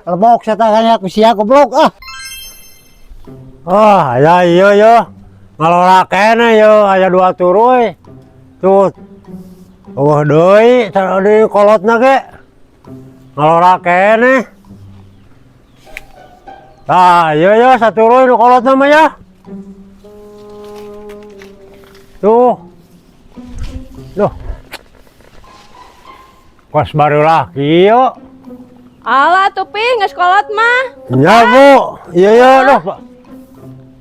Lebok saya tanya ku sia goblok ah. Oh, aya ieu yo. Ngalora kene yo aya 2 turuy. Tuh. Oh, deui di kolotna ge. Ngalora kene. Tah, ieu yo saturuy di kolotna mah ya. Tuh. Duh. Kos baru lagi yo. Alah tuh pi nggak sekolot mah. Ya bu, iya doh pak.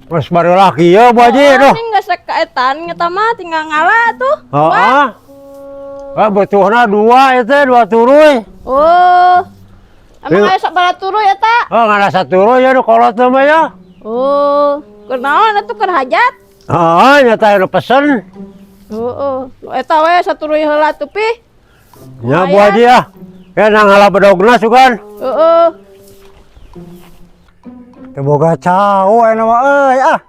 Kos baru lagi yo bu Haji doh. Ini nggak sekaitan ngeta mah tinggal ngalah tuh. Heeh. Butuhna 2 itu 2 turuy. Oh. Emang aya sabaraha turu ya tak? Oh ngana saturuy ya di kolot mah ya. Oh. Kunaon atuh keur hajat? Heeh, nyata anu pesen. Heeh. Eta we saturuy heula tuh pi. Ya bu Haji ya. Ya nang ngalah bedogna sugan. Heeh. Teu boga cau aya mah euy ah.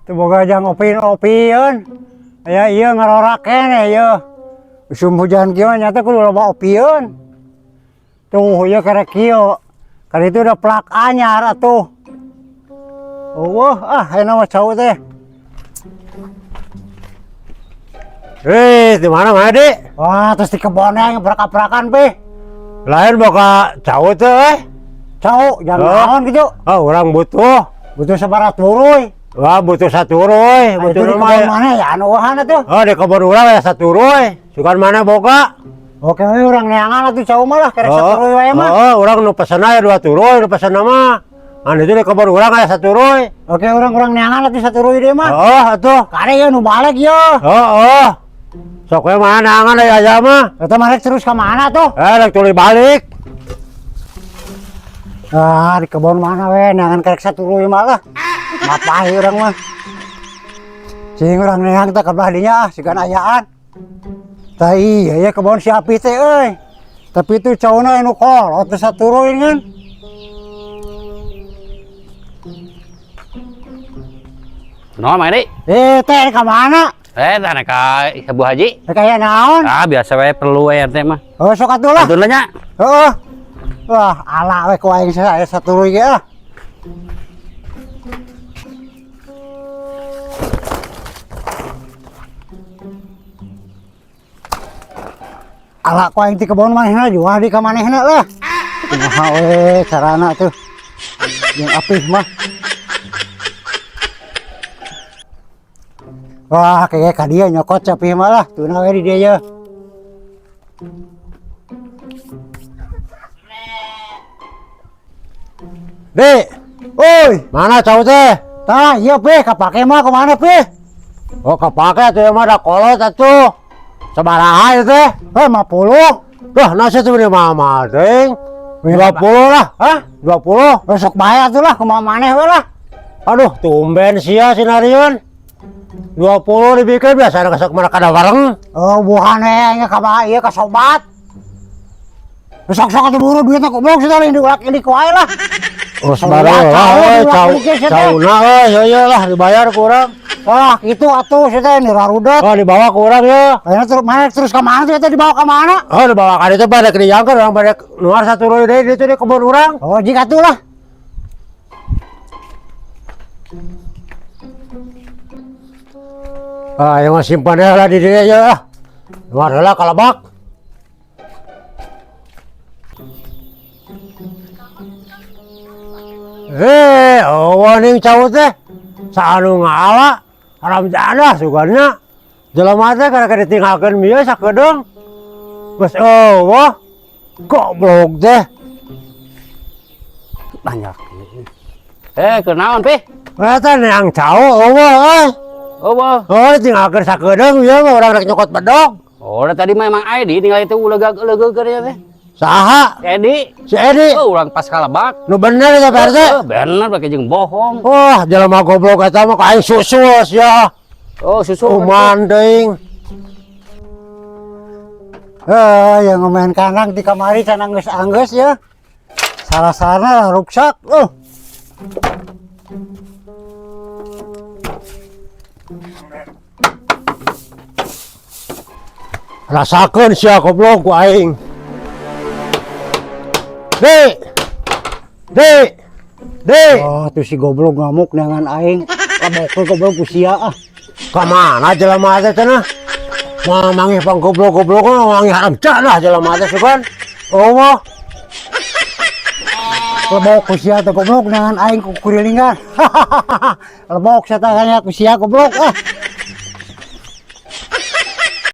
Teu boga jang opieun. Aya ieu ngarora kene ieu. Musim hujan kieu nyata kudu loba opieun. Tuh ieu karek kieu. Kan itu udah plak anyar atuh. Ah aya mah cau teh. Di mana mah Dik? Wah, terus di kebonnya yang berak-berakan pi. Lain boga cau teh Cau, jangan naon gitu. Oh, orang butuh. Butuh sebarat turuy. Wah, butuh saturuy. Itu Butuh di rumah kebon ya. mana ya anu wahana tuh. Oh, di kebun urang ya saturuy. Sugan mana boga? Oke, we urang neangan atuh cau mah lah karek saturuy wae mah. Oh, urang nu pesen aya 2 turuy, nu pesen mah. Anu itu di kebun urang aya saturuy. Oke, urang neangan atuh saturuy deui mah. Oh, atuh. Kare ya nu balik yo. Oh. Sok we mana angan aya mah. Eta mah rek terus ka mana tuh? Rek tuluy balik. Ah, di kebon mana we neangan karek saturuy mah lah. Mapai urang mah. Cing urang neang teh kabelah dinya ah sigan ayaan. Tah iya ya kebon si Api teh euy. Tapi itu cauna anu kolot teh saturuy kan. No, Mang Dik. Teh ka mana? Tanah ka Bu Haji. Kayak naon? Ah, biasa we perlu we RT mah. Oh, sok atuh lah. Atuh nya. Heeh. Wah, ala we ku aing saya saturuy ge ah. Ala ku aing ti kebon manehna jual di ka manehna lah. Kumaha we carana tuh. Yang apih mah. Wah, kayak ka dia nyokot capih mah lah. Tuna we di dia ya. Dik, Oi, mana cau teh? tah iya pe kapake mah kemana pe? Oh, kapake atuh mah da kolot atuh. Sabaraha ieu teh? 50. Lah, nasi tuh di mama ting. 20 lah. Hah? 20. Besok bayar tuh lah kumaha maneh we lah. Aduh, tumben sia sinarion. 20 dibikin biasa ada kesek mana kada bareng. Oh, bukan nya ka ieu ka sobat. Besok-sok atuh buru duitna goblok sih tadi diulak-ilik wae lah. Oh, sebarang lah, cauna lah dibayar kurang. Wah, itu atuh sih teh nirarudat. Oh, dibawa kurang ya. Ayeuna terus ka mana teh dibawa ka mana? Oh, dibawa ka ditu pada diangker orang pada nuar saturuy deui ditu di kebun urang. Oh, jika atuh lah. Ah, yang simpan lah di dieu ya. Nuar heula kalebak. Ning cau teh saanu ngala haram jadah suganna jelema teh kada ditinggalkeun mieu sakedeung geus eueuh goblok teh Banyak. Kenaon pi? eta neang cau eueuh Oh, tinggalkeun sakedeung ieu mah urang rek nyokot bedog. Oh, tadi mah emang Edi tinggal itu ulegag-ulegag keur teh. Saha? Si Edi. Oh, urang pas kalebak. Nu bener eta Pak RT. Bener pakai jeung bohong. Wah, jelema goblok eta mah ka aing susus ya. Oh, susu. Kuman teuing. Yang ngemain kandang di kamari can anggeus ya. Salah-salah ruksak. Rasakeun sia goblok ku aing. Dik. Dik. Dik. Oh, tuh si goblok ngamuk dengan aing. Labok ke goblok ku sia ah. Kamana jelema teh cenah? Manggih pang goblok-goblok manggih haram cenah jelema teh sugan. Oh, mah. Labok ku sia teh goblok dengan aing ku kurilingan. Labok saya tanya ku sia goblok ah.